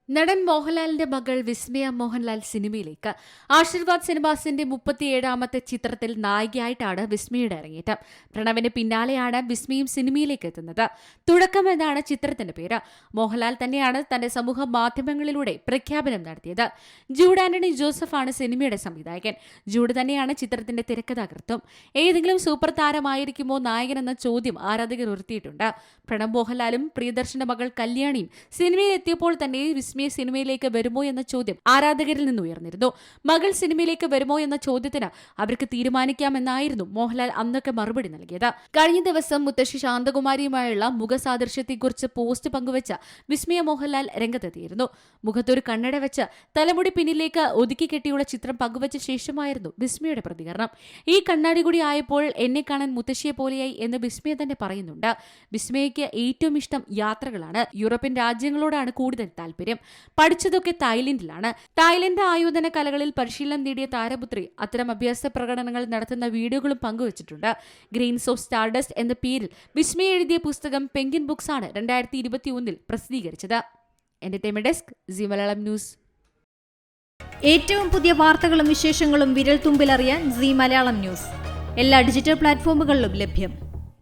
നടൻ മോഹൻലാലിന്റെ മകൾ വിസ്മയ മോഹൻലാൽ സിനിമയിലേക്ക്. ആശീർവാദ് സിനിമാസിന്റെ 37ാമത്തെ ചിത്രത്തിൽ നായികയായിട്ടാണ് വിസ്മയുടെ അരങ്ങേറ്റം. പ്രണവിന് പിന്നാലെയാണ് വിസ്മയും സിനിമയിലേക്ക് എത്തുന്നത്. തുടക്കം എന്നാണ് ചിത്രത്തിന്റെ പേര്. മോഹൻലാൽ തന്നെയാണ് തന്റെ സമൂഹ മാധ്യമങ്ങളിലൂടെ പ്രഖ്യാപനം നടത്തിയത്. ജൂഡ് ആന്റണി ജോസഫാണ് സിനിമയുടെ സംവിധായകൻ. ജൂഡ് തന്നെയാണ് ചിത്രത്തിന്റെ തിരക്കഥാകൃത്തും. ഏതെങ്കിലും സൂപ്പർ താരമായിരിക്കുമോ നായകനെന്ന ചോദ്യം ആരാധകർ ഉയർത്തിയിട്ടുണ്ട്. പ്രണവ് മോഹൻലാലും പ്രിയദർശന്റെ മകൾ കല്യാണിയും സിനിമയിലെത്തിയപ്പോൾ തന്നെ വിസ്മയ സിനിമയിലേക്ക് വരുമോ എന്ന ചോദ്യം ആരാധകരിൽ നിന്ന് ഉയർന്നിരുന്നു. മകൾ സിനിമയിലേക്ക് വരുമോ എന്ന ചോദ്യത്തിന് അവർക്ക് തീരുമാനിക്കാമെന്നായിരുന്നു മോഹൻലാൽ അന്നൊക്കെ മറുപടി നൽകിയത്. കഴിഞ്ഞ ദിവസം മുത്തശ്ശി ശാന്തകുമാരിയുമായുള്ള മുഖസാദൃശ്യത്തെക്കുറിച്ച് പോസ്റ്റ് പങ്കുവച്ച വിസ്മയ മോഹൻലാൽ രംഗത്തെത്തിയിരുന്നു. മുഖത്തൊരു കണ്ണട വെച്ച് തലമുടി പിന്നിലേക്ക് ഒതുക്കി കെട്ടിയുള്ള ചിത്രം പങ്കുവച്ച ശേഷമായിരുന്നു വിസ്മയുടെ പ്രതികരണം. ഈ കണ്ണാടി കൂടി ആയപ്പോൾ എന്നെ കാണാൻ മുത്തശ്ശിയെ പോലെയായി എന്ന് വിസ്മയ തന്നെ പറയുന്നുണ്ട്. വിസ്മയയ്ക്ക് ഏറ്റവും ഇഷ്ടം യാത്രകളാണ്. യൂറോപ്യൻ രാജ്യങ്ങളോടാണ് കൂടുതൽ താല്പര്യം. പഠിച്ചതൊക്കെ തായ്ലൻഡിലാണ്. തായ്ലൻഡ് ആയോധന കലകളിൽ പരിശീലനം നേടിയ താരപുത്രി അത്തരം അഭ്യാസ പ്രകടനങ്ങൾ നടത്തുന്ന വീഡിയോകളും പങ്കുവച്ചിട്ടുണ്ട്. ഗ്രെയിൻസ് ഓഫ് സ്റ്റാർഡസ്റ്റ് എന്ന പേരിൽ വിസ്മയ എഴുതിയ പുസ്തകം പെൻഗ്വിൻ ബുക്സ് ആണ് 2021 പ്രസിദ്ധീകരിച്ചത്. Entertainment desk, Zee Malayalam news. ഏറ്റവും പുതിയ വാർത്തകളും വിശേഷങ്ങളും വിരൽ തുമ്പിലറിയാൻ സീ മലയാളം ന്യൂസ് എല്ലാ ഡിജിറ്റൽ പ്ലാറ്റ്ഫോമുകളിലും ലഭ്യം.